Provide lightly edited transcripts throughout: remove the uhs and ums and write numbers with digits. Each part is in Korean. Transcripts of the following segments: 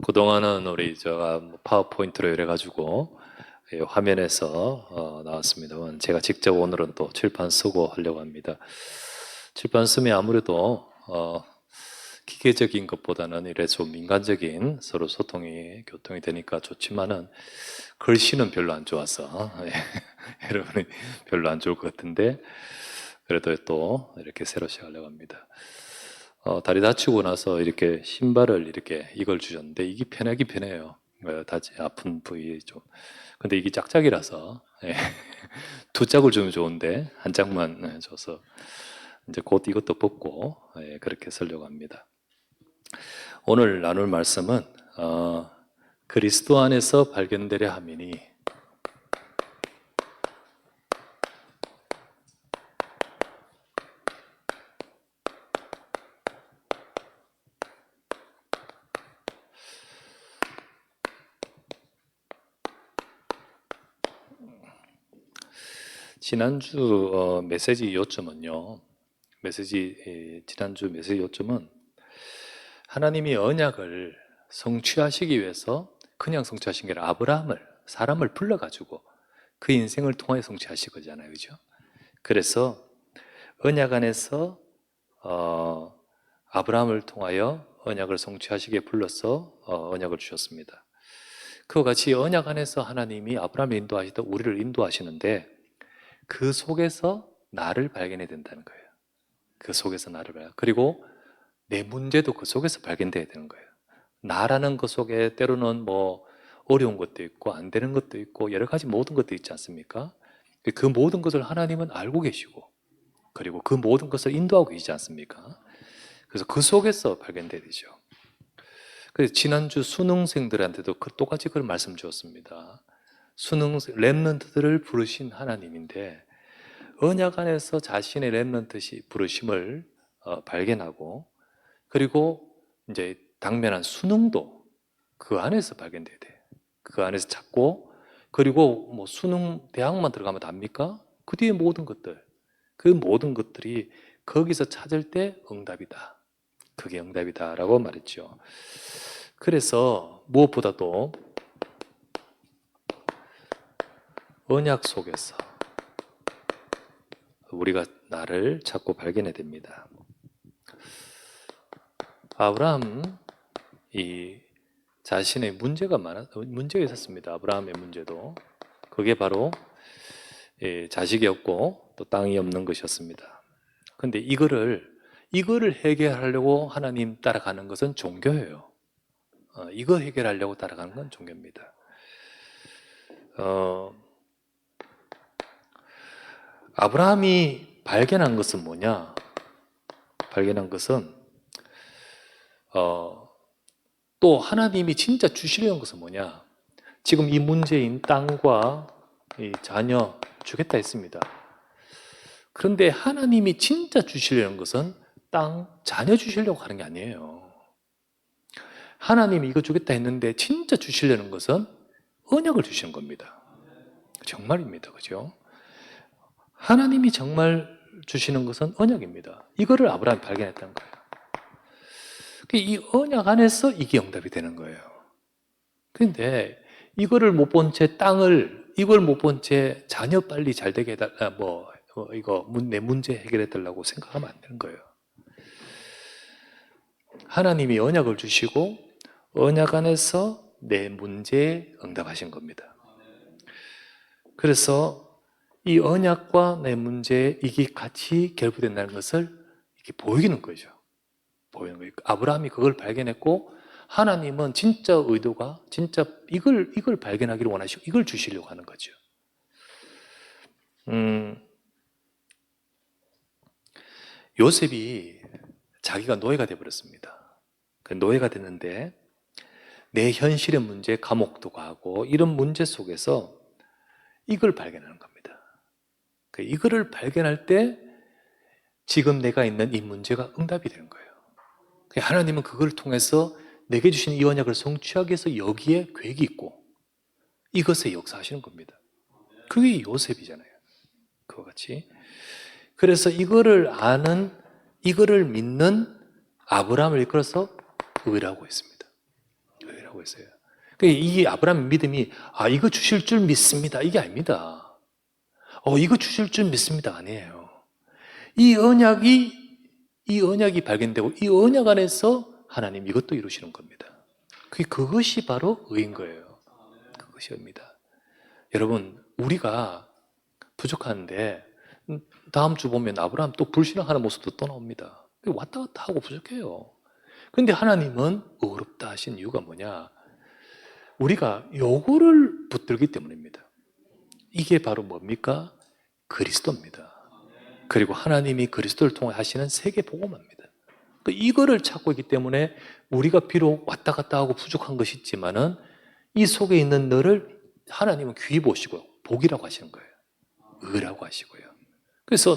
그동안은 우리 제가 파워포인트로 이래가지고 화면에서 나왔습니다만 제가 직접 오늘은 또 칠판 쓰고 하려고 합니다. 칠판 쓰면 아무래도 기계적인 것보다는 이래 좀 민간적인 서로 소통이 교통이 되니까 좋지만은 글씨는 별로 안 좋아서 여러분이 별로 안 좋을 것 같은데 그래도 또 이렇게 새로 시작하려고 합니다. 다리 다치고 나서 이렇게 신발을 이렇게 이걸 주셨는데 이게 편하긴 편해요. 아픈 부위 좀. 근데 이게 짝짝이라서 두 짝을 주면 좋은데 한 짝만 줘서 이제 곧 이것도 벗고 그렇게 쓰려고 합니다. 오늘 나눌 말씀은 그리스도 안에서 발견되려 함이니 지난주 메시지 요점은요. 지난주 메시지 요점은 하나님이 언약을 성취하시기 위해서 그냥 성취하신 게 아니라 사람을 불러가지고 그 인생을 통해 성취하신 거잖아요. 그죠? 그래서 언약 안에서 아브라함을 통하여 언약을 성취하시기에 불러서 언약을 주셨습니다. 그와 같이 언약 안에서 하나님이 아브라함을 인도하시다 우리를 인도하시는데 그 속에서 나를 발견해야 된다는 거예요. 그 속에서 나를 발견. 그리고 내 문제도 그 속에서 발견돼야 되는 거예요. 나라는 것 속에 때로는 어려운 것도 있고 안 되는 것도 있고 여러 가지 모든 것도 있지 않습니까? 그 모든 것을 하나님은 알고 계시고 그리고 그 모든 것을 인도하고 계시지 않습니까? 그래서 그 속에서 발견돼야 되죠. 그래서 지난주 수능생들한테도 똑같이 그런 말씀 주었습니다. 렘넌트들을 부르신 하나님인데 언약 안에서 자신의 렘넌트시 부르심을 발견하고 그리고 이제 당면한 수능도 그 안에서 발견돼야 돼. 그 안에서 찾고 그리고 수능 대학만 들어가면 답니까? 그 뒤에 모든 것들 그 모든 것들이 거기서 찾을 때 응답이다. 그게 응답이다라고 말했죠. 그래서 무엇보다도 언약 속에서 우리가 나를 찾고 발견해야 됩니다. 아브라함이 자신의 문제가 있었습니다. 아브라함의 문제도. 그게 바로 자식이 없고 또 땅이 없는 것이었습니다. 근데 이거를 해결하려고 하나님 따라가는 것은 종교예요. 이거 해결하려고 따라가는 건 종교입니다. 아브라함이 발견한 것은 뭐냐? 발견한 것은 또 하나님이 진짜 주시려는 것은 뭐냐? 지금 이 문제인 땅과 이 자녀 주겠다 했습니다. 그런데 하나님이 진짜 주시려는 것은 땅, 자녀 주시려고 하는 게 아니에요. 하나님이 이거 주겠다 했는데 진짜 주시려는 것은 언약을 주시는 겁니다. 정말입니다. 그죠? 하나님이 정말 주시는 것은 언약입니다. 이거를 아브라함이 발견했다는 거예요. 이 언약 안에서 이게 응답이 되는 거예요. 그런데 이거를 못 본 채 이걸 못 본 채 자녀 빨리 잘 되게 해달라, 내 문제 해결해 달라고 생각하면 안 되는 거예요. 하나님이 언약을 주시고 언약 안에서 내 문제에 응답하신 겁니다. 그래서 이 언약과 내 문제에 이게 같이 결부된다는 것을 이렇게 보이는 거죠. 보이는 거예요. 아브라함이 그걸 발견했고 하나님은 진짜 의도가 진짜 이걸 발견하기를 원하시고 이걸 주시려고 하는 거죠. 요셉이 자기가 노예가 되어버렸습니다. 노예가 됐는데 내 현실의 문제, 감옥도 가고 이런 문제 속에서 이걸 발견하는 겁니다. 이거를 발견할 때 지금 내가 있는 이 문제가 응답이 되는 거예요. 하나님은 그걸 통해서 내게 주신 이 언약을 성취하기 위해서 여기에 계획이 있고 이것에 역사하시는 겁니다. 그게 요셉이잖아요. 그와 같이. 그래서 이거를 아는, 이거를 믿는 아브라함을 이끌어서 의라고 했습니다. 있어요. 그러니까 이 아브라함 믿음이 이거 주실 줄 믿습니다. 이게 아닙니다. 이거 주실 줄 믿습니다. 아니에요. 이 언약이 발견되고 이 언약 안에서 하나님 이것도 이루시는 겁니다. 그것이 바로 의인 거예요. 그것이 의입니다. 여러분, 우리가 부족한데 다음 주 보면 아브라함 또 불신앙하는 모습도 또 나옵니다. 왔다 갔다 하고 부족해요. 그런데 하나님은 어렵다 하신 이유가 뭐냐? 우리가 요거를 붙들기 때문입니다. 이게 바로 뭡니까? 그리스도입니다. 그리고 하나님이 그리스도를 통해 하시는 세계 복음입니다. 이거를 찾고 있기 때문에 우리가 비록 왔다 갔다 하고 부족한 것이 있지만은 이 속에 있는 너를 하나님은 귀히 보시고 복이라고 하시는 거예요. 의라고 하시고요. 그래서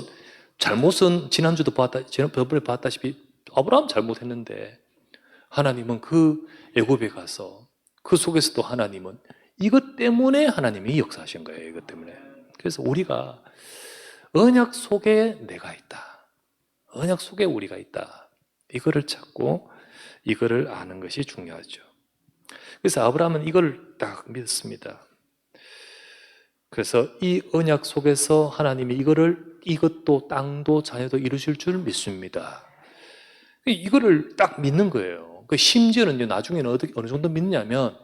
잘못은 저번에 봤다시피 아브라함 잘못했는데 하나님은 그 애굽에 가서 그 속에서도 하나님은 이것 때문에 하나님이 역사하신 거예요. 이것 때문에. 그래서 우리가 언약 속에 내가 있다. 언약 속에 우리가 있다. 이거를 찾고 이거를 아는 것이 중요하죠. 그래서 아브라함은 이걸 딱 믿었습니다. 그래서 이 언약 속에서 하나님이 이것도 땅도 자녀도 이루실 줄 믿습니다. 이거를 딱 믿는 거예요. 심지어는 나중에는 어느 정도 믿느냐면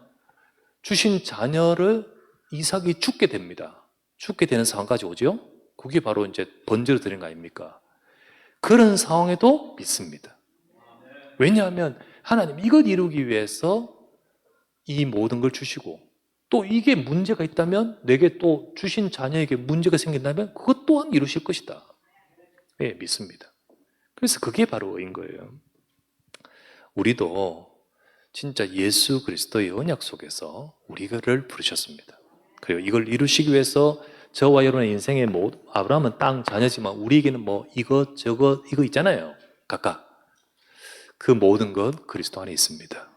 주신 자녀를 이삭이 죽게 됩니다. 죽게 되는 상황까지 오죠? 그게 바로 이제 번제로 드린 거 아닙니까? 그런 상황에도 믿습니다. 왜냐하면 하나님 이것 이루기 위해서 이 모든 걸 주시고 또 이게 문제가 있다면 내게 또 주신 자녀에게 문제가 생긴다면 그것 또한 이루실 것이다. 예, 믿습니다. 그래서 그게 바로 의인 거예요. 우리도 진짜 예수 그리스도의 언약 속에서 우리를 부르셨습니다. 그리고 이걸 이루시기 위해서 저와 여러분의 인생의 아브라함은 땅 자녀지만 우리에게는 이거 있잖아요. 각각. 그 모든 것 그리스도 안에 있습니다.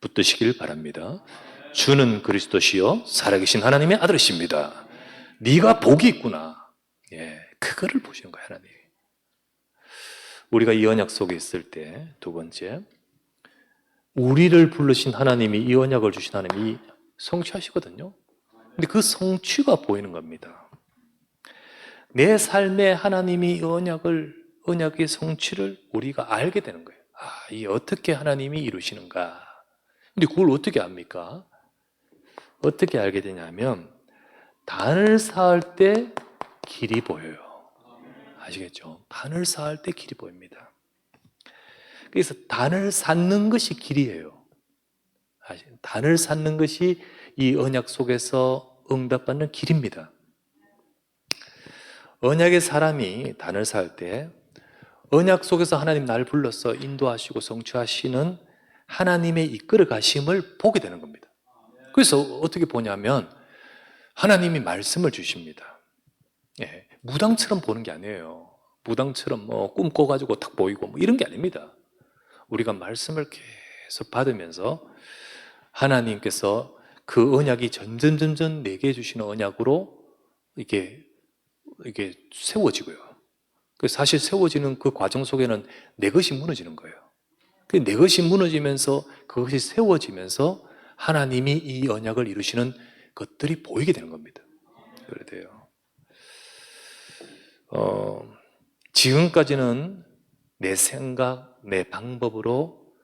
붙드시길 바랍니다. 주는 그리스도시요 살아계신 하나님의 아들이십니다. 네가 복이 있구나. 예, 그거를 보시는 거예요, 하나님. 우리가 이 언약 속에 있을 때 두 번째, 우리를 부르신 하나님이 이 언약을 주신 하나님이 성취하시거든요. 근데 그 성취가 보이는 겁니다. 내 삶에 하나님이 이 언약의 성취를 우리가 알게 되는 거예요. 이 어떻게 하나님이 이루시는가. 근데 그걸 어떻게 압니까? 어떻게 알게 되냐면 단을 쌓을 때 길이 보여요. 아시겠죠? 단을 쌓을 때 길이 보입니다. 그래서 단을 쌓는 것이 길이에요. 단을 쌓는 것이 이 언약 속에서 응답받는 길입니다. 언약의 사람이 단을 쌓을 때 언약 속에서 하나님 나를 불러서 인도하시고 성취하시는 하나님의 이끌어 가심을 보게 되는 겁니다. 그래서 어떻게 보냐면 하나님이 말씀을 주십니다. 예, 무당처럼 보는 게 아니에요. 무당처럼 꿈 꿔가지고 탁 보이고 이런 게 아닙니다. 우리가 말씀을 계속 받으면서 하나님께서 그 언약이 점점 내게 주시는 언약으로 이게 세워지고요. 사실 세워지는 그 과정 속에는 내 것이 무너지는 거예요. 내 것이 무너지면서 그것이 세워지면서 하나님이 이 언약을 이루시는 것들이 보이게 되는 겁니다. 그래야 돼요. 지금까지는 내 생각, 내 방법으로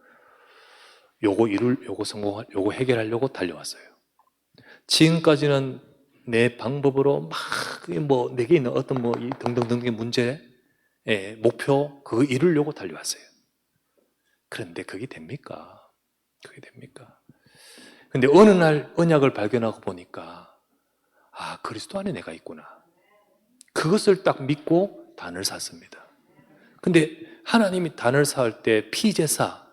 요거 성공할, 요거 해결하려고 달려왔어요. 지금까지는 내 방법으로 막 내게 있는 어떤 이 등등등의 문제, 목표 그거 이루려고 달려왔어요. 그런데 그게 됩니까? 그게 됩니까? 근데 어느 날 언약을 발견하고 보니까 그리스도 안에 내가 있구나. 그것을 딱 믿고 단을 샀습니다. 근데 하나님이 단을 쌓을 때 피제사,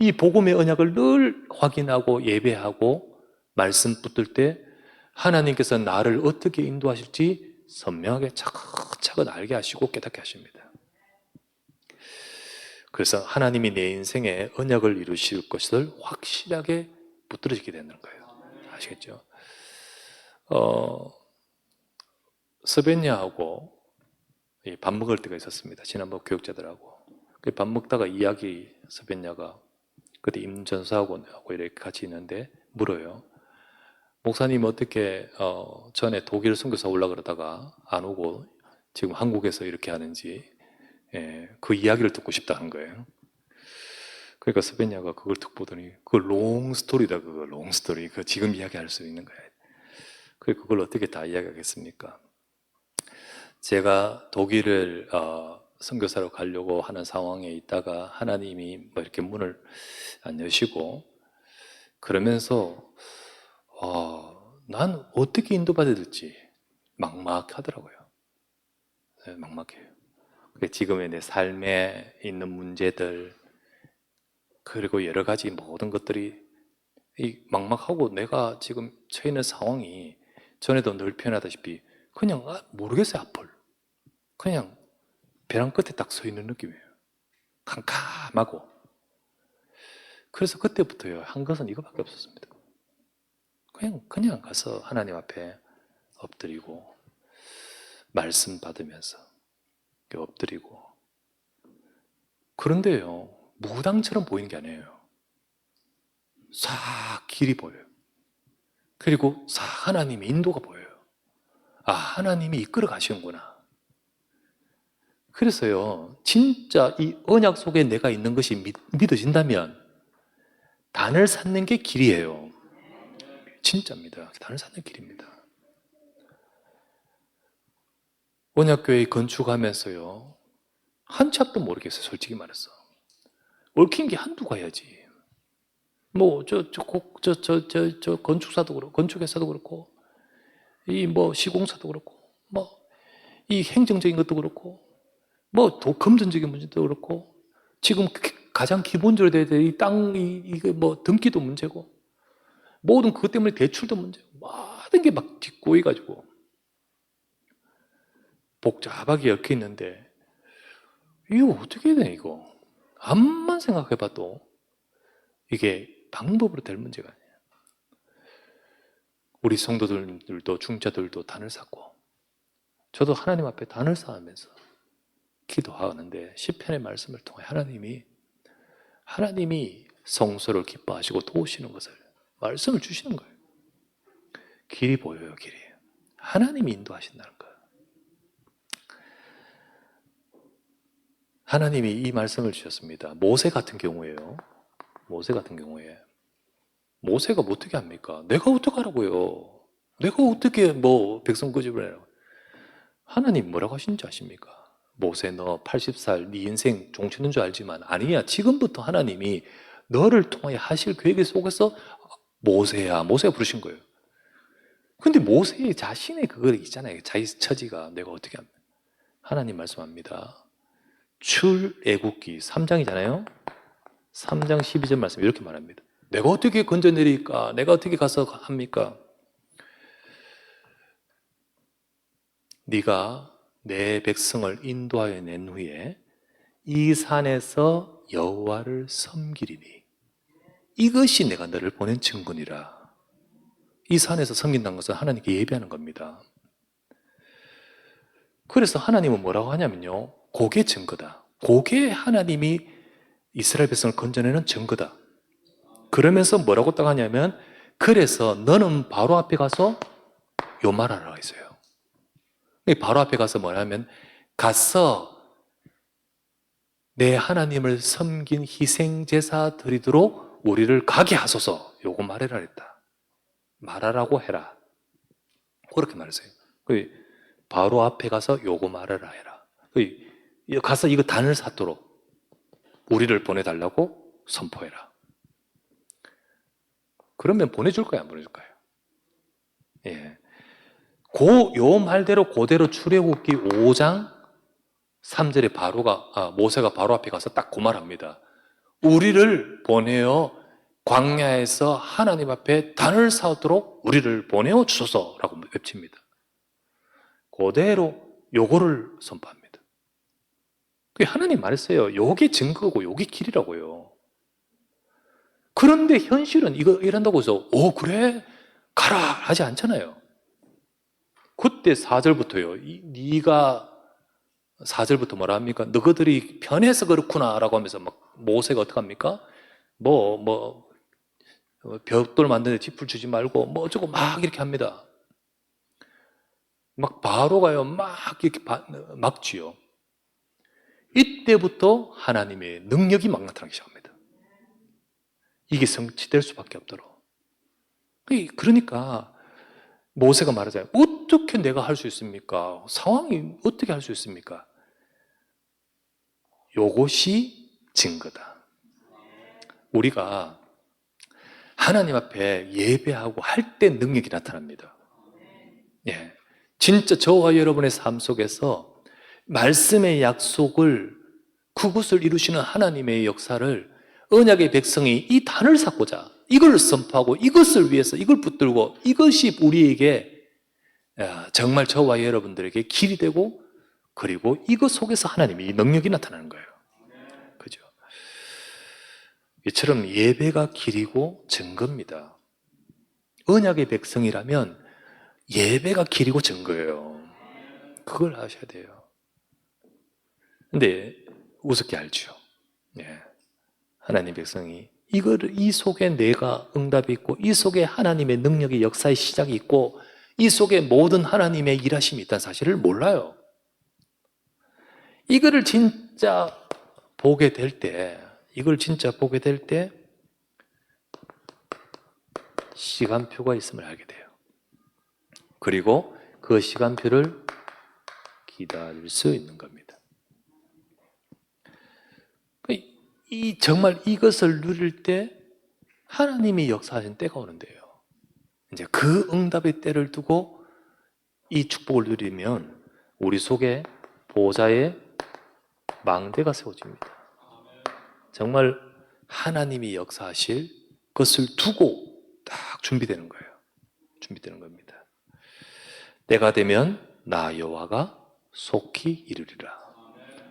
이 복음의 언약을 늘 확인하고 예배하고 말씀 붙들 때 하나님께서 나를 어떻게 인도하실지 선명하게 차근차근 알게 하시고 깨닫게 하십니다. 그래서 하나님이 내 인생에 언약을 이루실 것을 확실하게 붙들어지게 되는 거예요. 아시겠죠? 스베냐하고 밥 먹을 때가 있었습니다. 지난번 교육자들하고 밥 먹다가 스베냐가 그때 임전사하고 이렇게 같이 있는데 물어요. 목사님 어떻게 전에 독일 선교사 오려고 그러다가 안 오고 지금 한국에서 이렇게 하는지, 그 이야기를 듣고 싶다는 거예요. 그러니까 스페냐가 그걸 듣고 보더니 그거 롱스토리다, 그거 롱스토리. 그 지금 이야기할 수 있는 거예요. 그걸 어떻게 다 이야기하겠습니까? 제가 독일을 선교사로 가려고 하는 상황에 있다가 하나님이 뭐 이렇게 문을 안 여시고 그러면서 난 어떻게 인도받아야 될지 막막하더라고요. 네, 막막해요. 지금의 내 삶에 있는 문제들, 그리고 여러 가지 모든 것들이 막막하고 내가 지금 처해 있는 상황이 전에도 늘 표현하다시피 그냥 모르겠어요. 앞을 그냥 벼랑 끝에 딱 서 있는 느낌이에요. 캄캄하고. 그래서 그때부터요 한 것은 이거밖에 없었습니다. 그냥 가서 하나님 앞에 엎드리고 말씀 받으면서 엎드리고. 그런데요 무당처럼 보이는 게 아니에요. 싹 길이 보여요. 그리고 싹 하나님의 인도가 보여요. 하나님이 이끌어 가시는구나. 그래서요 진짜 이 언약 속에 내가 있는 것이 믿어진다면 단을 쌓는 게 길이에요. 진짜입니다. 단을 쌓는 길입니다. 언약교회 건축하면서요 한 치 앞도 모르겠어요. 솔직히 말해서 얽힌 게 한두 가야지. 뭐 건축사도 그렇고 건축회사도 그렇고 이 뭐 시공사도 그렇고 뭐 이 행정적인 것도 그렇고 뭐 금전적인 문제도 그렇고 지금 가장 기본적으로 돼야 될 이 땅 이거 뭐 등기도 문제고 모든 그것 때문에 대출도 문제고 모든 게 막 뒷꼬이 가지고 복잡하게 얽혀 있는데 이거 어떻게 해야 되나 이거 암만 생각해봐도 이게 방법으로 될 문제가 아니에요. 우리 성도들도 중자들도 단을 쌓고 저도 하나님 앞에 단을 쌓으면서 기도하는데 시편의 말씀을 통해 하나님이 성소를 기뻐하시고 도우시는 것을 말씀을 주시는 거예요. 길이 보여요. 길이. 하나님이 인도하신다는 거예요. 하나님이 이 말씀을 주셨습니다. 모세 같은 경우에요. 모세가 어떻게 합니까? 내가 어떻게 하라고요? 내가 어떻게 뭐 백성 끄집을 해라고? 하나님 뭐라고 하신지 아십니까? 모세 너 80살 네 인생 종치는 줄 알지만 아니야. 지금부터 하나님이 너를 통하여 하실 계획 속에서 모세가 부르신 거예요. 근데 모세의 자신의 그거 있잖아요. 자기 처지가 내가 어떻게 합니까? 하나님 말씀합니다. 출애굽기 3장이잖아요. 3장 12절 말씀 이렇게 말합니다. 내가 어떻게 건져내릴까? 내가 어떻게 가서 합니까? 네가 내 백성을 인도하여 낸 후에 이 산에서 여호와를 섬기리니 이것이 내가 너를 보낸 증거니라. 이 산에서 섬긴다는 것은 하나님께 예배하는 겁니다. 그래서 하나님은 뭐라고 하냐면요 그게 증거다. 그게 하나님이 이스라엘 백성을 건져내는 증거다. 그러면서 뭐라고 딱 하냐면 그래서 너는 바로 앞에 가서 요 말하라 했어요. 바로 앞에 가서 뭐냐면 가서 내 하나님을 섬긴 희생제사 드리도록 우리를 가게 하소서. 요거 말해라 했다. 말하라고 해라. 그렇게 말했어요. 바로 앞에 가서 요거 말하라 해라. 가서 이거 단을 쌓도록 우리를 보내달라고 선포해라. 그러면 보내줄까요? 안 보내줄까요? 예. 요 말대로 그대로 출애굽기 5장 3절에 모세가 바로 앞에 가서 딱 그 말합니다. 우리를 보내어 광야에서 하나님 앞에 단을 쌓도록 우리를 보내어 주소서라고 외칩니다. 그대로 요거를 선포합니다. 하나님 말했어요. 요게 증거고 요게 길이라고요. 그런데 현실은 이런다고 해서 그래? 가라 하지 않잖아요. 그때 4절부터요. 네가 4절부터 뭐라 합니까? 너희들이 편해서 그렇구나 라고 하면서 막 모세가 어떡합니까? 뭐 벽돌 만드는데 뒷불 주지 말고 뭐 어쩌고 막 이렇게 합니다. 막 바로가요 막 이렇게 막지요. 이때부터 하나님의 능력이 막 나타나기 시작합니다. 이게 성취될 수밖에 없도록. 그러니까 모세가 말하잖아요. 어떻게 내가 할 수 있습니까? 상황이 어떻게 할 수 있습니까? 요것이 증거다. 우리가 하나님 앞에 예배하고 할 때 능력이 나타납니다. 예. 진짜 저와 여러분의 삶 속에서 말씀의 약속을 그것을 이루시는 하나님의 역사를 언약의 백성이 이 단을 쌓고자 이걸 선포하고 이것을 위해서 이걸 붙들고 이것이 우리에게 정말 저와 여러분들에게 길이 되고 그리고 이것 속에서 하나님의 능력이 나타나는 거예요. 그죠? 이처럼 예배가 길이고 증거입니다. 언약의 백성이라면 예배가 길이고 증거예요. 그걸 아셔야 돼요. 근데 우습게 알죠. 예. 하나님 백성이 이 속에 내가 응답이 있고 이 속에 하나님의 능력의 역사의 시작이 있고 이 속에 모든 하나님의 일하심이 있다는 사실을 몰라요. 이거를 진짜 보게 될 때 시간표가 있음을 알게 돼요. 그리고 그 시간표를 기다릴 수 있는 겁니다. 정말 이것을 누릴 때 하나님이 역사하신 때가 오는데요. 이제 그 응답의 때를 두고 이 축복을 누리면 우리 속에 보좌의 망대가 세워집니다. 정말 하나님이 역사하실 것을 두고 딱 준비되는 거예요. 준비되는 겁니다. 때가 되면 나 여호와가 속히 이루리라.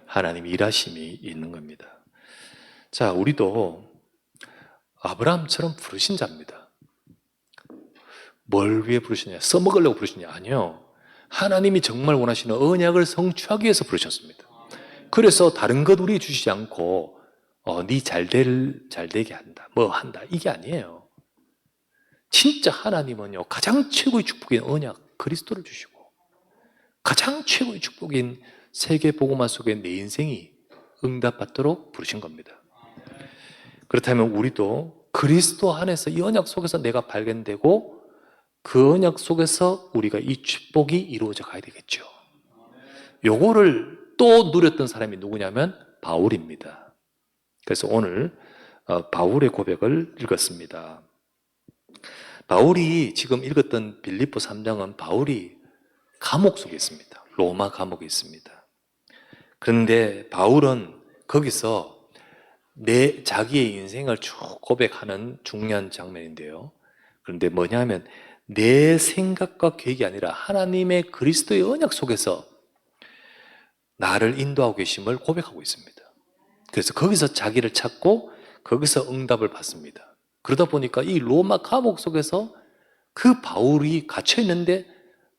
하나님의 일하심이 있는 겁니다. 자, 우리도 아브라함처럼 부르신 자입니다. 뭘 위해 부르시냐? 써먹으려고 부르시냐? 아니요. 하나님이 정말 원하시는 언약을 성취하기 위해서 부르셨습니다. 그래서 다른 것 우리 주시지 않고 네 잘되게 한다, 뭐 한다 이게 아니에요. 진짜 하나님은요 가장 최고의 축복인 언약 그리스도를 주시고 가장 최고의 축복인 세계 복음화 속에 내 인생이 응답받도록 부르신 겁니다. 그렇다면 우리도 그리스도 안에서 이 언약 속에서 내가 발견되고 그 언약 속에서 우리가 이 축복이 이루어져 가야 되겠죠. 요거를 또 누렸던 사람이 누구냐면 바울입니다. 그래서 오늘 바울의 고백을 읽었습니다. 바울이 지금 읽었던 빌립보 3장은 바울이 감옥 속에 있습니다. 로마 감옥에 있습니다. 그런데 바울은 거기서 자기의 인생을 쭉 고백하는 중요한 장면인데요. 그런데 뭐냐면 내 생각과 계획이 아니라 하나님의 그리스도의 언약 속에서 나를 인도하고 계심을 고백하고 있습니다. 그래서 거기서 자기를 찾고 거기서 응답을 받습니다. 그러다 보니까 이 로마 감옥 속에서 그 바울이 갇혀 있는데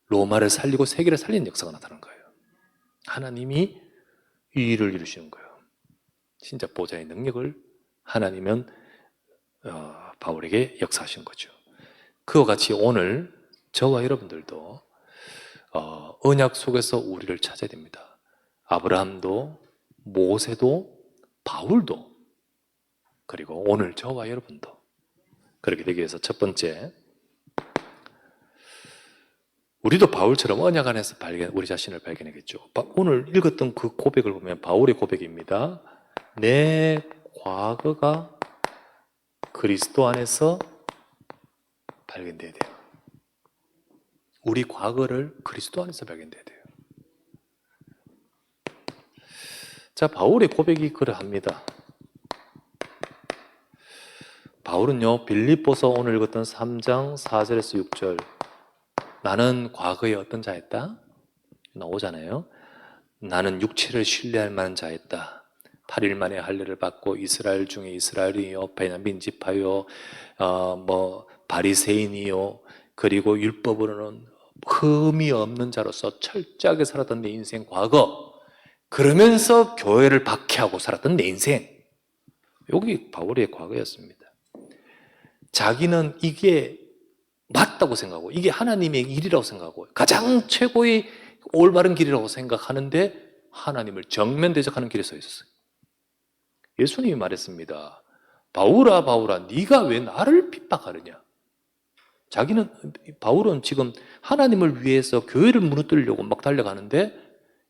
로마를 살리고 세계를 살리는 역사가 나타난 거예요. 하나님이 이 일을 이루시는 거예요. 진짜 보좌의 능력을 하나님은 바울에게 역사하신 거죠. 그와 같이 오늘 저와 여러분들도 언약 속에서 우리를 찾아야 됩니다. 아브라함도 모세도 바울도 그리고 오늘 저와 여러분도 그렇게 되기 위해서 첫 번째, 우리도 바울처럼 언약 안에서 우리 자신을 발견하겠죠. 오늘 읽었던 그 고백을 보면 바울의 고백입니다. 내 과거가 그리스도 안에서 발견돼야 돼요. 우리 과거를 그리스도 안에서 발견돼야 돼요. 자, 바울의 고백이 그러합니다. 바울은요, 빌립보서 오늘 읽었던 3장 4절에서 6절, 나는 과거에 어떤 자였다? 나오잖아요. 나는 육체를 신뢰할 만한 자였다. 8일 만에 할례를 받고 이스라엘 중에 이스라엘이요, 베냐민 지파요, 바리새인이요, 그리고 율법으로는 흠이 없는 자로서 철저하게 살았던 내 인생 과거, 그러면서 교회를 박해하고 살았던 내 인생, 여기 바울의 과거였습니다. 자기는 이게 맞다고 생각하고 이게 하나님의 일이라고 생각하고 가장 최고의 올바른 길이라고 생각하는데 하나님을 정면 대적하는 길에 서 있었어요. 예수님이 말했습니다. 바울아 바울아 네가 왜 나를 핍박하느냐. 자기는 바울은 지금 하나님을 위해서 교회를 무너뜨리려고 막 달려가는데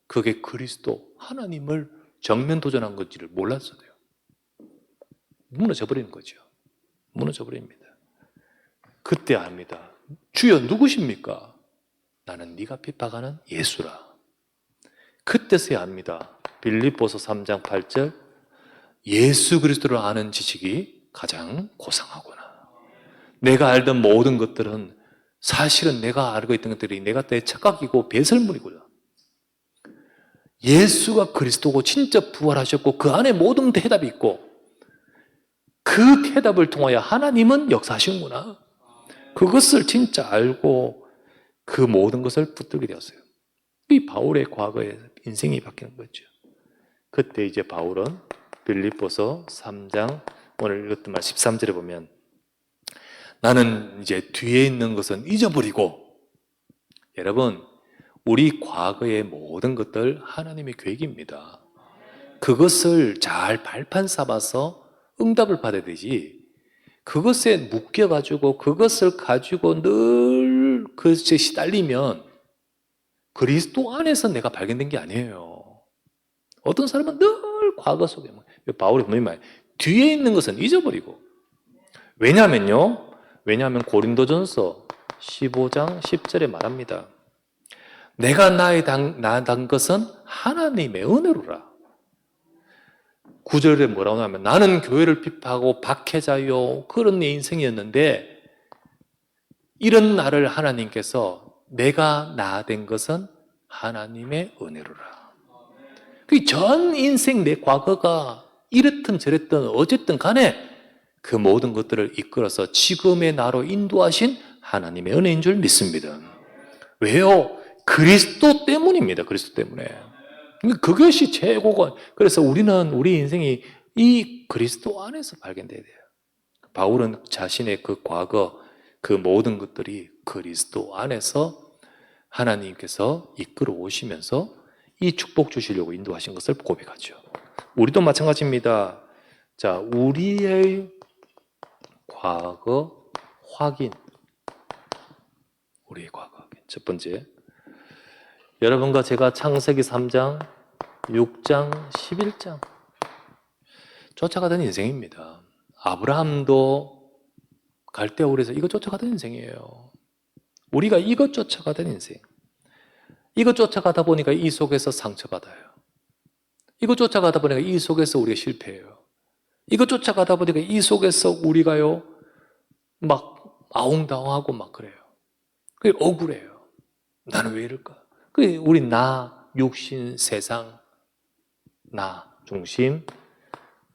그게 그리스도 하나님을 정면 도전한 건지를 몰랐어요. 무너져 버리는 거죠. 무너져 버립니다. 그때 압니다. 주여 누구십니까? 나는 네가 핍박하는 예수라. 그때서야 압니다. 빌립보서 3장 8절 예수 그리스도를 아는 지식이 가장 고상하구나. 내가 알던 모든 것들은 사실은 내가 알고 있던 것들이 내가 내 착각이고 배설물이구나. 예수가 그리스도고 진짜 부활하셨고 그 안에 모든 해답이 있고 그 해답을 통하여 하나님은 역사하시는구나. 그것을 진짜 알고 그 모든 것을 붙들게 되었어요. 이 바울의 과거에 인생이 바뀌는 거죠. 그때 이제 바울은 빌립보서 3장 오늘 읽었던 말 13절에 보면 나는 이제 뒤에 있는 것은 잊어버리고 여러분 우리 과거의 모든 것들 하나님의 계획입니다. 그것을 잘 발판 삼아서 응답을 받아야 되지 그것에 묶여가지고 그것을 가지고 늘 그것에 시달리면 그리스도 안에서 내가 발견된 게 아니에요. 어떤 사람은 늘 과거 속에 바울이 분명히 말해요. 뒤에 있는 것은 잊어버리고 왜냐하면 고린도전서 15장 10절에 말합니다. 내가 나아단 것은 하나님의 은혜로라. 9절에 뭐라고 하면 나는 교회를 비판하고 박해자요 그런 내 인생이었는데 이런 나를 하나님께서 내가 나아된 것은 하나님의 은혜로라. 그 전 인생 내 과거가 이랬든 저랬든 어쨌든 간에 그 모든 것들을 이끌어서 지금의 나로 인도하신 하나님의 은혜인 줄 믿습니다. 왜요? 그리스도 때문입니다. 그리스도 때문에. 그것이 최고가. 그래서 우리는 우리 인생이 이 그리스도 안에서 발견돼야 돼요. 바울은 자신의 그 과거 그 모든 것들이 그리스도 안에서 하나님께서 이끌어 오시면서 이 축복 주시려고 인도하신 것을 고백하죠. 우리도 마찬가지입니다. 자, 우리의 과거 확인. 우리의 과거 확인. 첫 번째. 여러분과 제가 창세기 3장, 6장, 11장 쫓아가던 인생입니다. 아브라함도 갈대아울에서 이거 쫓아가던 인생이에요. 우리가 이것 쫓아가던 인생. 이것 쫓아가다 보니까 이 속에서 상처받아요. 이것 쫓아가다 보니까 이 속에서 우리가 실패해요. 이것 쫓아가다 보니까 이 속에서 우리가요 막 아웅다웅하고 막 그래요. 그게 억울해요. 나는 왜 이럴까? 그게 우리 나, 육신, 세상, 나, 중심,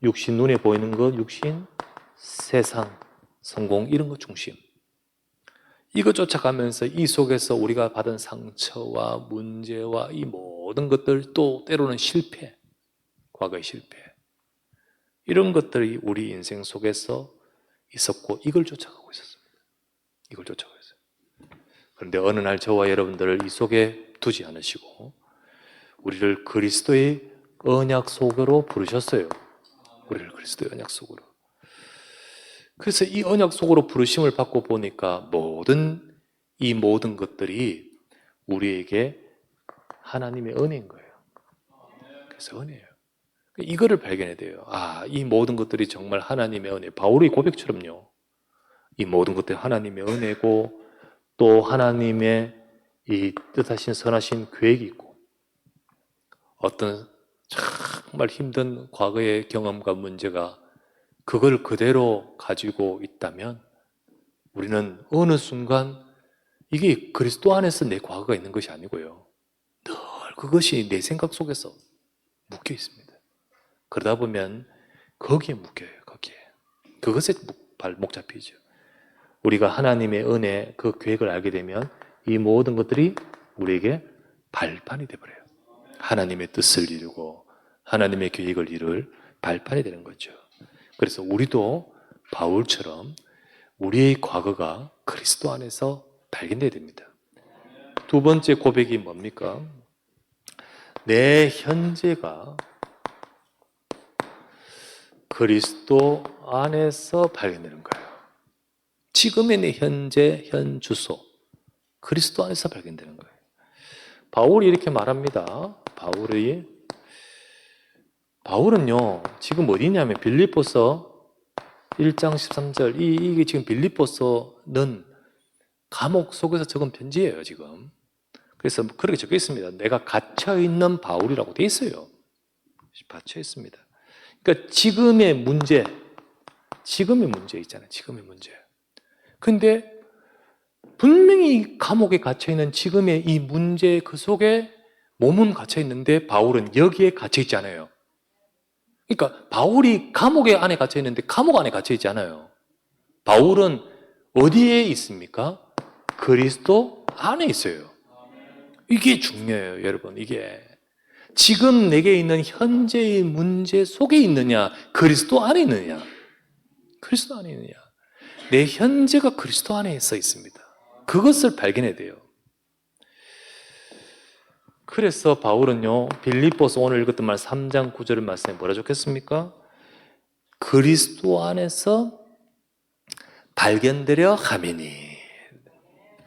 육신 눈에 보이는 것, 육신, 세상, 성공 이런 것 중심. 이거 쫓아가면서 이 속에서 우리가 받은 상처와 문제와 이 모든 것들 또 때로는 실패, 과거의 실패 이런 것들이 우리 인생 속에서 있었고 이걸 쫓아가고 있었습니다. 이걸 쫓아가고 있어요. 그런데 어느 날 저와 여러분들을 이 속에 두지 않으시고 우리를 그리스도의 언약 속으로 부르셨어요. 우리를 그리스도의 언약 속으로. 그래서 이 언약 속으로 부르심을 받고 보니까 이 모든 것들이 우리에게 하나님의 은혜인 거예요. 그래서 은혜예요. 이거를 발견해야 돼요. 아, 이 모든 것들이 정말 하나님의 은혜. 바울의 고백처럼요. 이 모든 것들이 하나님의 은혜고 또 하나님의 이 뜻하신 선하신 계획이 있고 어떤 정말 힘든 과거의 경험과 문제가 그걸 그대로 가지고 있다면 우리는 어느 순간 이게 그리스도 안에서 내 과거가 있는 것이 아니고요. 늘 그것이 내 생각 속에서 묶여 있습니다. 그러다 보면 거기에 묶여요. 거기에. 그것에 발목 잡히죠. 우리가 하나님의 은혜 그 계획을 알게 되면 이 모든 것들이 우리에게 발판이 되어버려요. 하나님의 뜻을 이루고 하나님의 계획을 이룰 발판이 되는 거죠. 그래서 우리도 바울처럼 우리의 과거가 그리스도 안에서 발견돼야 됩니다. 두 번째 고백이 뭡니까? 내 현재가 그리스도 안에서 발견되는 거예요. 지금의 내 현재, 현 주소, 그리스도 안에서 발견되는 거예요. 바울이 이렇게 말합니다. 바울은요, 지금 어디냐면 빌립보서 1장 13절, 이게 지금 빌립보서는 감옥 속에서 적은 편지예요, 지금. 그래서 그렇게 적혀 있습니다. 내가 갇혀있는 바울이라고 돼 있어요. 갇혀 있습니다. 그러니까 지금의 문제 있잖아요. 지금의 문제. 근데 분명히 감옥에 갇혀있는 지금의 이 문제 그 속에 몸은 갇혀있는데 바울은 여기에 갇혀있지 않아요. 그러니까 바울이 감옥에 안에 갇혀있는데 감옥 안에 갇혀있지 않아요. 바울은 어디에 있습니까? 그리스도 안에 있어요. 이게 중요해요, 여러분. 이게 지금 내게 있는 현재의 문제 속에 있느냐, 그리스도 안에 있느냐. 그리스도 안에 있느냐. 내 현재가 그리스도 안에 서 있습니다. 그것을 발견해야 돼요. 그래서 바울은요, 빌립보서 오늘 읽었던 말 3장 9절 말씀에 뭐라 적혔습니까? 그리스도 안에서 발견되려 함이니.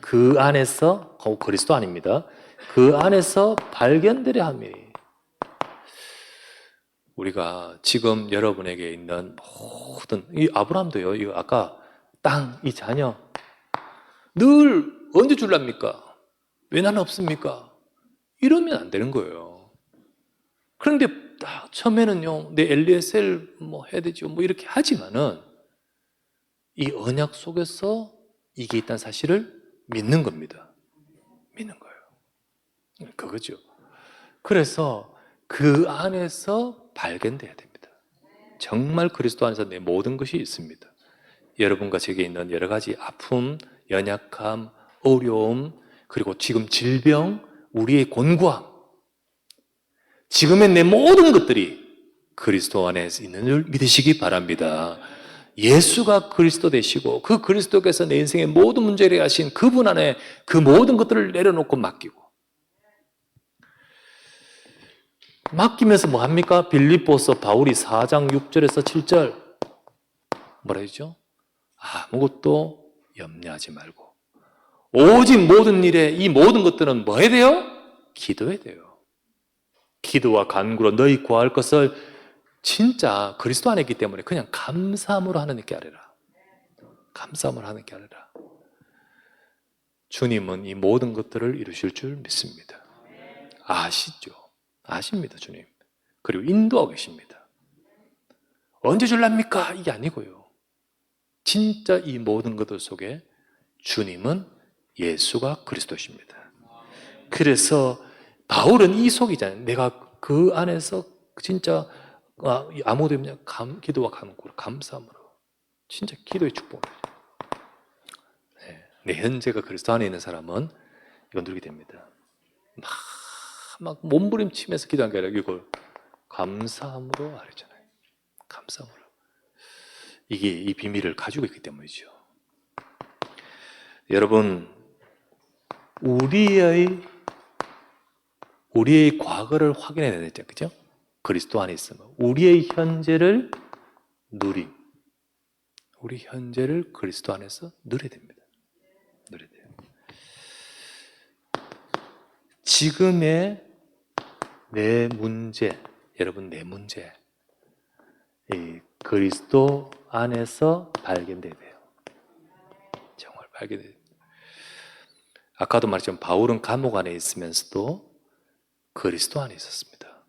그 안에서, 그리스도 아닙니다. 그 안에서 발견되려 함이니. 우리가 지금 여러분에게 있는 모든, 이 아브라함도요, 이 아까 땅, 이 자녀, 늘 언제 줄랍니까? 왜 나는 없습니까? 이러면 안 되는 거예요. 그런데 처음에는요, 내 엘리에셀 뭐 해야 되죠, 뭐 이렇게 하지만은 이 언약 속에서 이게 있다는 사실을 믿는 겁니다. 믿는 거예요. 그거죠. 그래서 그 안에서 발견돼야 됩니다. 정말 그리스도 안에서 내 모든 것이 있습니다. 여러분과 제게 있는 여러 가지 아픔, 연약함, 어려움, 그리고 지금 질병, 우리의 곤고함, 지금의 내 모든 것들이 그리스도 안에 있는 줄 믿으시기 바랍니다. 예수가 그리스도 되시고 그 그리스도께서 내 인생의 모든 문제를 하신 그분 안에 그 모든 것들을 내려놓고 맡기면서 뭐 합니까? 빌립보서 바울이 4장 6절에서 7절 뭐라 했죠? 아무것도 염려하지 말고 오직 모든 일에 이 모든 것들은 뭐 해야 돼요? 기도해야 돼요. 기도와 간구로 너희 구할 것을 진짜 그리스도 안에 있기 때문에 그냥 감사함으로 하나님께 아뢰라. 감사함으로 하나님께 아뢰라. 주님은 이 모든 것들을 이루실 줄 믿습니다. 아시죠? 아십니다, 주님. 그리고 인도하고 계십니다. 언제 줄랍니까? 이게 아니고요. 진짜 이 모든 것들 속에 주님은 예수가 그리스도십니다. 그래서 바울은 이 속이잖아요. 내가 그 안에서 진짜 아무도 없냐? 기도와 간구로 감사함으로 진짜 기도의 축복을. 내 현재가 그리스도 안에 있는 사람은 이건 누리게 됩니다. 막 몸부림치면서 기도한 게 아니라 이걸 감사함으로 아뢰잖아요. 감사함으로. 이게 이 비밀을 가지고 있기 때문이죠. 여러분, 우리의 과거를 확인해야 되죠. 그죠? 그리스도 안에 있으면. 우리의 현재를 우리 현재를 그리스도 안에서 누려야 됩니다. 누려야 돼요. 지금의 내 문제, 여러분 내 문제, 이 그리스도 안에서 발견돼야 돼요. 정말 발견돼야 돼요. 아까도 말했지만 바울은 감옥 안에 있으면서도 그리스도 안에 있었습니다.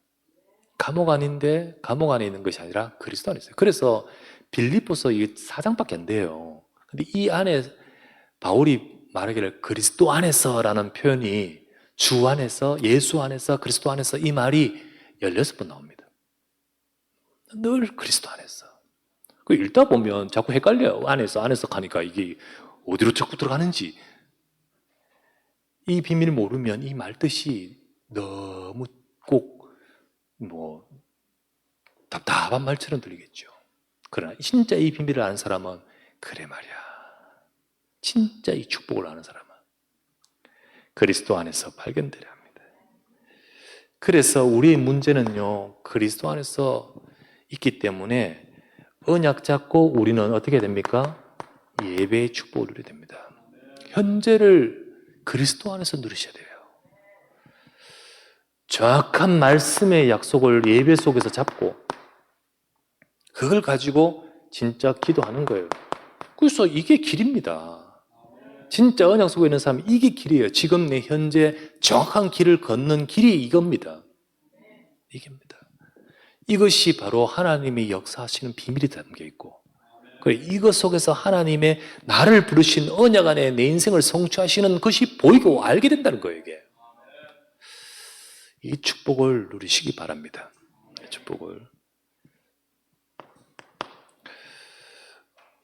감옥 안에 있는 것이 아니라 그리스도 안에 있어요. 그래서 빌립보서 이게 4장밖에 안 돼요. 근데 이 안에 바울이 말하기를 그리스도 안에서라는 표현이 주 안에서, 예수 안에서, 그리스도 안에서 이 말이 16번 나옵니다. 늘 그리스도 안에서. 그 읽다 보면 자꾸 헷갈려요. 안에서 가니까 이게 어디로 자꾸 들어가는지. 이 비밀을 모르면 이 말 뜻이 너무 꼭 답답한 말처럼 들리겠죠. 그러나 진짜 이 비밀을 아는 사람은 그래 말이야. 진짜 이 축복을 아는 사람은 그리스도 안에서 발견되려 합니다. 그래서 우리의 문제는요, 그리스도 안에서 있기 때문에 언약 잡고 우리는 어떻게 됩니까? 예배의 축복을 누리게 됩니다. 현재를 그리스도 안에서 누리셔야 돼요. 정확한 말씀의 약속을 예배 속에서 잡고 그걸 가지고 진짜 기도하는 거예요. 그래서 이게 길입니다. 진짜 언약 속에 있는 사람이 이게 길이에요. 지금 내 현재 정확한 길을 걷는 길이 이겁니다. 이겁니다. 이것이 바로 하나님의 역사하시는 비밀이 담겨 있고, 이것 속에서 하나님의 나를 부르신 언약 안에 내 인생을 성취하시는 것이 보이고 알게 된다는 거예요. 이게. 이 축복을 누리시기 바랍니다. 이 축복을.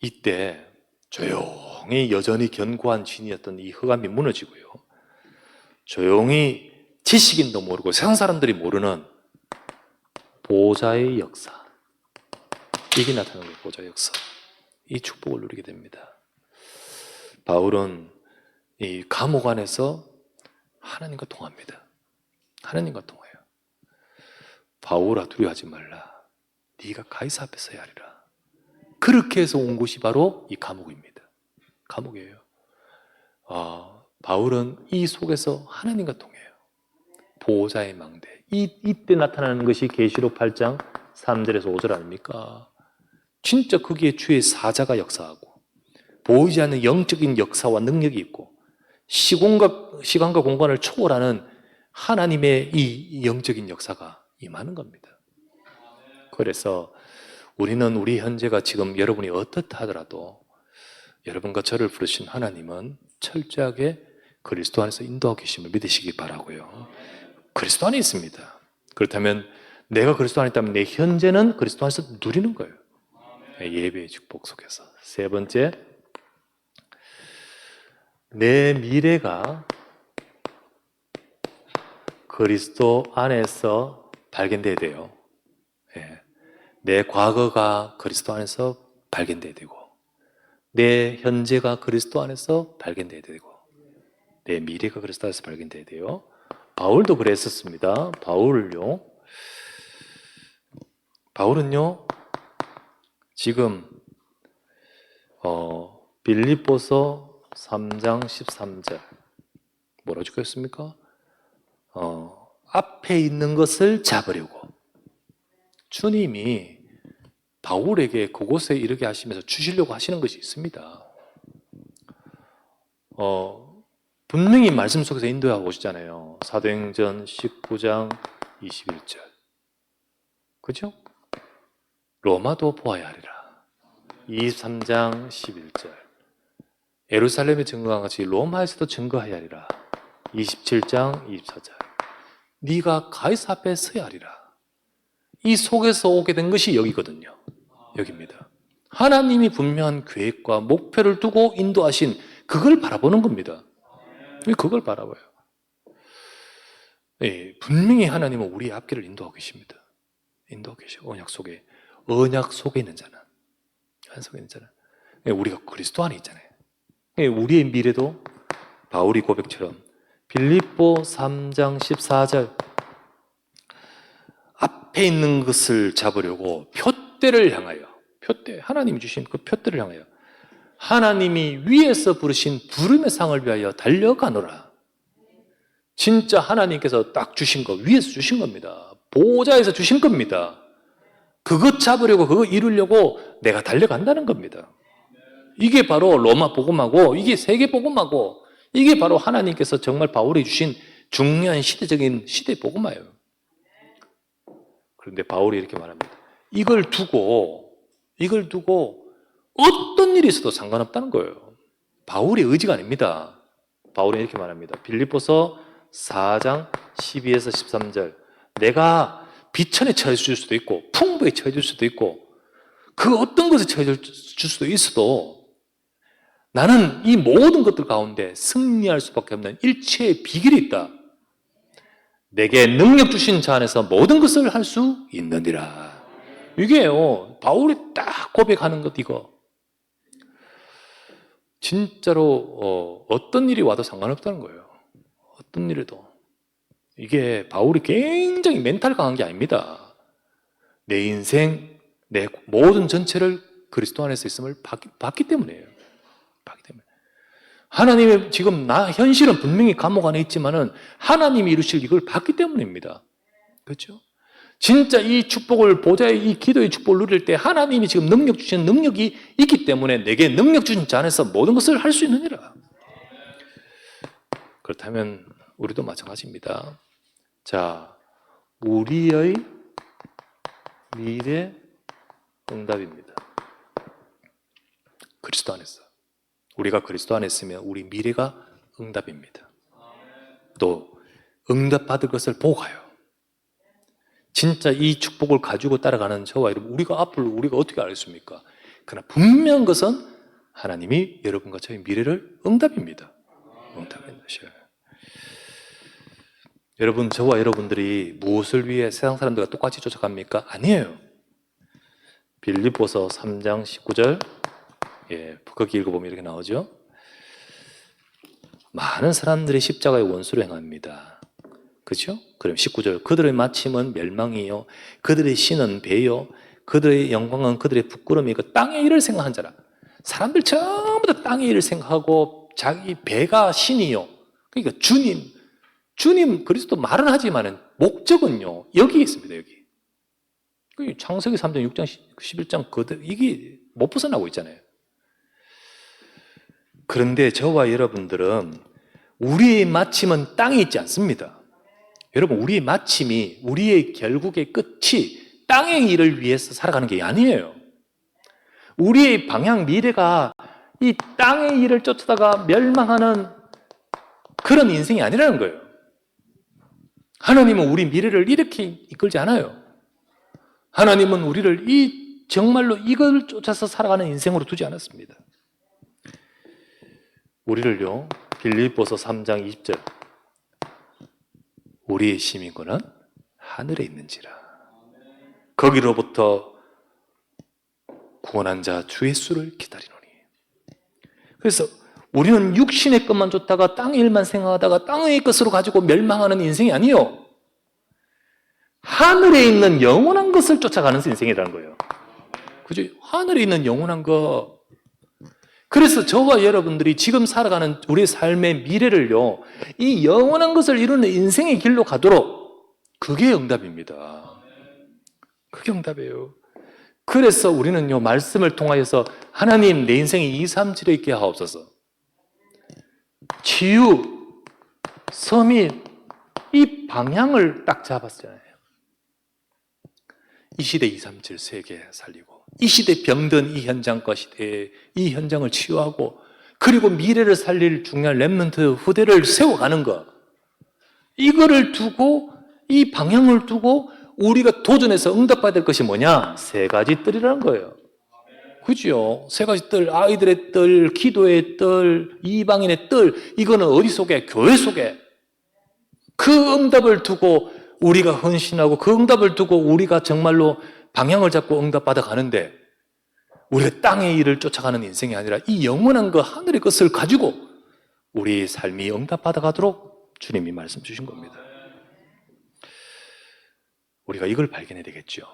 이때 조용히 여전히 견고한 진이었던 이 흑암이 무너지고요. 조용히 지식인도 모르고 세상 사람들이 모르는 보좌의 역사. 이게 나타나는 거예요. 보좌의 역사. 이 축복을 누리게 됩니다. 바울은 이 감옥 안에서 하나님과 통합니다. 하나님과 통해요. 바울아 두려워하지 말라. 네가 가이사 앞에 서야 하리라. 그렇게 해서 온 곳이 바로 이 감옥입니다. 감옥이에요. 바울은 이 속에서 하나님과 통해요. 보호자의 망대. 이때 나타나는 것이 계시록 8장 3절에서 5절 아닙니까? 진짜 거기에 주의 사자가 역사하고 보이지 않는 영적인 역사와 능력이 있고 시간과 공간을 초월하는 하나님의 이 영적인 역사가 임하는 겁니다. 그래서 우리는 우리 현재가 지금 여러분이 어떻다 하더라도 여러분과 저를 부르신 하나님은 철저하게 그리스도 안에서 인도하고 계심을 믿으시기 바라고요. 그리스도 안에 있습니다. 그렇다면 내가 그리스도 안에 있다면 내 현재는 그리스도 안에서 누리는 거예요. 예배의 축복 속에서. 세 번째, 내 미래가 그리스도 안에서 발견돼야 돼요. 내 과거가 그리스도 안에서 발견돼야 되고 내 현재가 그리스도 안에서 발견돼야 되고 내 미래가 그리스도 안에서 발견돼야 돼요. 바울도 그랬었습니다. 바울은요 지금 빌립보서 3장 13절 뭐라 적혔습니까? 앞에 있는 것을 잡으려고 주님이 바울에게 그곳에 이르게 하시면서 주시려고 하시는 것이 있습니다. 분명히 말씀 속에서 인도하고 오시잖아요. 사도행전 19장 21절. 그죠? 로마도 보아야 하리라. 23장 11절. 예루살렘에 증거한 같이 로마에서도 증거해야 하리라. 27장 24절. 네가 가이사 앞에 서야 하리라. 이 속에서 오게 된 것이 여기거든요. 여기입니다. 하나님이 분명한 계획과 목표를 두고 인도하신 그걸 바라보는 겁니다. 그걸 바라봐요. 분명히 하나님은 우리의 앞길을 인도하고 계십니다. 인도하고 계시고 언약 속에 있는 자는 우리가 그리스도 안에 있잖아요. 우리의 미래도 바울이 고백처럼 빌립보 3장 14절 앞에 있는 것을 잡으려고 표대를 향하여 하나님이 주신 그 표대를 향하여 하나님이 위에서 부르신 부름의 상을 위하여 달려가노라. 진짜 하나님께서 딱 주신 거 위에서 주신 겁니다. 보호자에서 주신 겁니다. 그것 잡으려고 그거 이루려고 내가 달려간다는 겁니다. 이게 바로 로마 복음하고 이게 세계 복음하고 이게 바로 하나님께서 정말 바울이 주신 중요한 시대적인 시대 복음화예요. 그런데 바울이 이렇게 말합니다. 이걸 두고 어떤 일이 있어도 상관없다는 거예요. 바울의 의지가 아닙니다. 바울이 이렇게 말합니다. 빌립보서 4장 12에서 13절. 내가 비천에 처해줄 수도 있고 풍부에 처해줄 수도 있고 그 어떤 것에 처해줄 수도 있어도 나는 이 모든 것들 가운데 승리할 수밖에 없는 일체의 비결이 있다. 내게 능력 주신 자 안에서 모든 것을 할 수 있느니라. 이게요, 바울이 딱 고백하는 것 이거. 진짜로 어떤 일이 와도 상관없다는 거예요. 어떤 일에도. 이게 바울이 굉장히 멘탈 강한 게 아닙니다. 내 인생, 내 모든 전체를 그리스도 안에서 있음을 봤기 때문이에요. 봤기 때문에. 하나님의 지금 현실은 분명히 감옥 안에 있지만은 하나님이 이루실 이걸 봤기 때문입니다. 그렇죠? 진짜 이 축복을 보좌의 이 기도의 축복을 누릴 때 하나님이 지금 능력 주신 능력이 있기 때문에 내게 능력 주신 자 안에서 모든 것을 할 수 있느니라. 그렇다면 우리도 마찬가지입니다. 자, 우리의 미래 응답입니다. 그리스도 안에서. 우리가 그리스도 안에 있으면 우리 미래가 응답입니다. 또 응답받을 것을 보고 가요. 진짜 이 축복을 가지고 따라가는 저와 여러분, 우리가 앞으로 우리가 어떻게 알겠습니까? 그러나 분명한 것은 하나님이 여러분과 저의 미래를 응답입니다. 응답입니다. 여러분, 저와 여러분들이 무엇을 위해 세상 사람들과 똑같이 쫓아갑니까? 아니에요. 빌립보서 3장 19절, 거기 읽어보면 이렇게 나오죠. 많은 사람들이 십자가의 원수를 행합니다. 그렇죠? 그럼 19절, 그들의 마침은 멸망이요, 그들의 신은 배요, 그들의 영광은 그들의 부끄러움이고 땅의 일을 생각한 자라. 사람들 전부 다 땅의 일을 생각하고 자기 배가 신이요. 그러니까 주님 그리스도 말은 하지만 목적은요 여기 있습니다. 여기 창세기 3장 6장 11장 이게 못 벗어나고 있잖아요. 그런데 저와 여러분들은 우리의 마침은 땅에 있지 않습니다. 여러분, 우리의 마침이, 우리의 결국의 끝이 땅의 일을 위해서 살아가는 게 아니에요. 우리의 방향, 미래가 이 땅의 일을 쫓아다가 멸망하는 그런 인생이 아니라는 거예요. 하나님은 우리 미래를 이렇게 이끌지 않아요. 하나님은 우리를 정말로 이걸 쫓아서 살아가는 인생으로 두지 않았습니다. 우리를요, 빌립보서 3장 20절, 우리의 시민권은 하늘에 있는지라. 거기로부터 구원한 자 주 예수를 기다리노니. 그래서 우리는 육신의 것만 쫓다가 땅의 일만 생각하다가 땅의 것으로 가지고 멸망하는 인생이 아니요, 하늘에 있는 영원한 것을 쫓아가는 인생이라는 거예요. 그죠? 하늘에 있는 영원한 것. 그래서 저와 여러분들이 지금 살아가는 우리의 삶의 미래를요, 이 영원한 것을 이루는 인생의 길로 가도록, 그게 응답입니다. 그게 응답이에요. 그래서 우리는요, 말씀을 통하여서 하나님 내 인생에 2, 3, 7에 있게 하옵소서. 치유, 서밋, 이 방향을 딱 잡았잖아요. 이 시대 2, 3, 7 세계 살리고, 이 시대 병든 이 현장과 시대의 이 현장을 치유하고, 그리고 미래를 살릴 중요한 렘넌트 후대를 세워가는 것, 이거를 두고, 이 방향을 두고 우리가 도전해서 응답받을 것이 뭐냐? 세 가지 뜰이라는 거예요. 그죠? 세 가지 뜰, 아이들의 뜰, 기도의 뜰, 이방인의 뜰, 이거는 어디 속에? 교회 속에. 그 응답을 두고 우리가 헌신하고, 그 응답을 두고 우리가 정말로 방향을 잡고 응답받아 가는데, 우리가 땅의 일을 쫓아가는 인생이 아니라 이 영원한 그 하늘의 것을 가지고 우리 삶이 응답받아 가도록 주님이 말씀 주신 겁니다. 우리가 이걸 발견해야 되겠죠.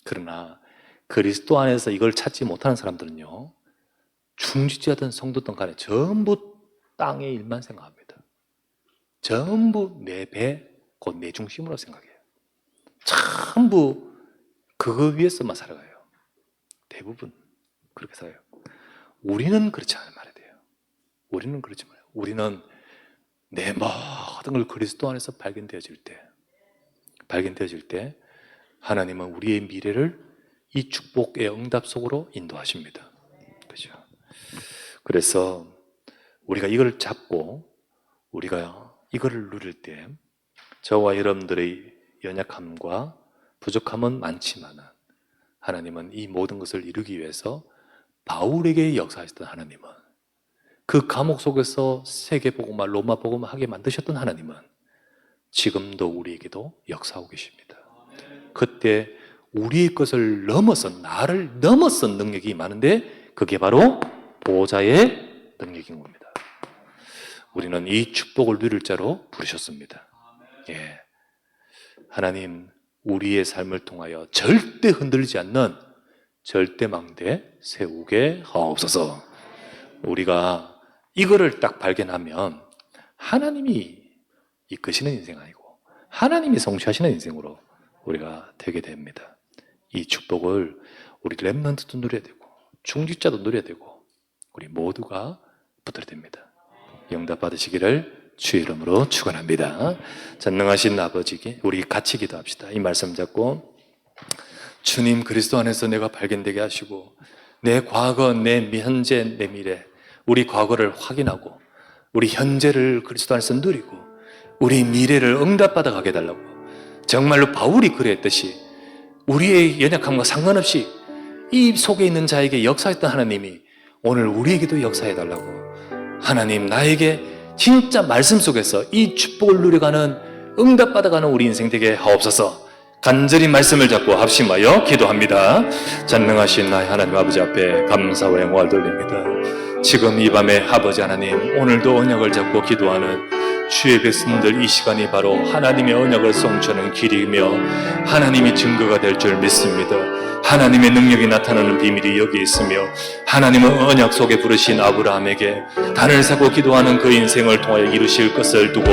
그러나 그리스도 안에서 이걸 찾지 못하는 사람들은요, 중지자든 성도든 간에 전부 땅의 일만 생각합니다. 전부 내 배, 곧 내 중심으로 생각해요. 전부 그거 위해서만 살아가요. 대부분 그렇게 살아요. 우리는 그렇지 않아요. 말해야 돼요. 우리는 그렇지 말아요. 우리는 내 모든 걸 그리스도 안에서 발견되어질 때 하나님은 우리의 미래를 이 축복의 응답 속으로 인도하십니다. 그죠? 그래서 우리가 이걸 잡고 우리가 이거를 누릴 때 저와 여러분들의 연약함과 부족함은 많지만 하나님은 이 모든 것을 이루기 위해서 바울에게 역사하셨던 하나님은, 그 감옥 속에서 세계복음화, 로마복음화 하게 만드셨던 하나님은 지금도 우리에게도 역사하고 계십니다. 그때 우리의 것을 넘어서, 나를 넘어선 능력이 많은데 그게 바로 보호자의 능력인 겁니다. 우리는 이 축복을 누릴 자로 부르셨습니다. 예. 하나님, 우리의 삶을 통하여 절대 흔들리지 않는 절대망대 세우게 하옵소서. 우리가 이거를 딱 발견하면 하나님이 이끄시는 인생 아니고 하나님이 성취하시는 인생으로 우리가 되게 됩니다. 이 축복을 우리 렘넌트도 누려야 되고 중직자도 누려야 되고 우리 모두가 붙어야 됩니다. 영답 받으시기를 주의 이름으로 축원합니다. 전능하신 아버지께 우리 같이 기도합시다. 이 말씀 잡고 주님, 그리스도 안에서 내가 발견되게 하시고 내 과거, 내 현재, 내 미래, 우리 과거를 확인하고 우리 현재를 그리스도 안에서 누리고 우리 미래를 응답받아 가게 해달라고. 정말로 바울이 그랬듯이 우리의 연약함과 상관없이 이 속에 있는 자에게 역사했던 하나님이 오늘 우리에게도 역사해달라고. 하나님, 나에게 진짜 말씀 속에서 이 축복을 누려가는, 응답받아가는 우리 인생 되게 하옵소서. 간절히 말씀을 잡고 합심하여 기도합니다. 전능하신 나의 하나님 아버지 앞에 감사와 영광을 돌립니다. 지금 이 밤에 아버지 하나님, 오늘도 언약을 잡고 기도하는 주의 백성들, 이 시간이 바로 하나님의 언약을 성취하는 길이며 하나님이 증거가 될 줄 믿습니다. 하나님의 능력이 나타나는 비밀이 여기 있으며 하나님은 언약 속에 부르신 아브라함에게 단을 세고 기도하는 그 인생을 통하여 이루실 것을 두고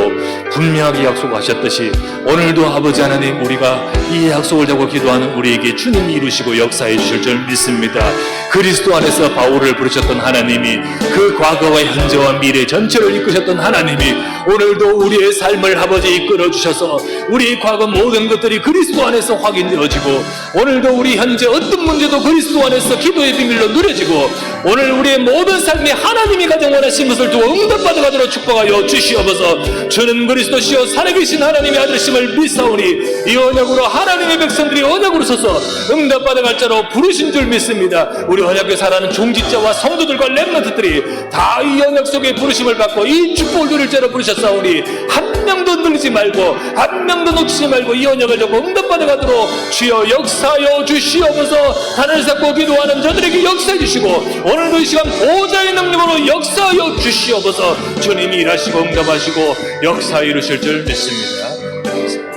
분명하게 약속하셨듯이 오늘도 아버지 하나님, 우리가 이 약속을 잡고 기도하는 우리에게 주님이 이루시고 역사해 주실 줄 믿습니다. 그리스도 안에서 바울을 부르셨던 하나님이 그 과거와 현재와 미래 전체를 이끄셨던 하나님이 오늘도 우리의 삶을 아버지 이끌어 주셔서 우리의 과거 모든 것들이 그리스도 안에서 확인되어지고 오늘도 우리 현재 어떤 문제도 그리스도 안에서 기도의 비밀로 누려지고 오늘 우리의 모든 삶에 하나님이 가장 원하신 것을 두고 응답받아 가도록 축복하여 주시옵소서. 주는 그리스도시요 살아계신 하나님의 아들심을 믿사오니 이 언약으로 하나님의 백성들이 언약으로 서서 응답받아 갈 자로 부르신 줄 믿습니다. 우리 언약에 살아가는 종직자와 성도들과 렘넌트들이 다 이 언약 속에 부르심을 받고 이 축복을 누릴 자로 부르셨사오니 한 명도 늘리지 말고 한 명도 놓치지 말고 이 언약을 잡고 응답받아 가도록 주여 역사하여 주시옵소서. 하늘 잡고 기도하는 저들에게 역사해 주시고 오늘도 이 시간 보호자의 능력으로 역사하여 주시옵소서. 주님이 일하시고 응답하시고 역사해 이루실 줄 믿습니다. 감사합니다.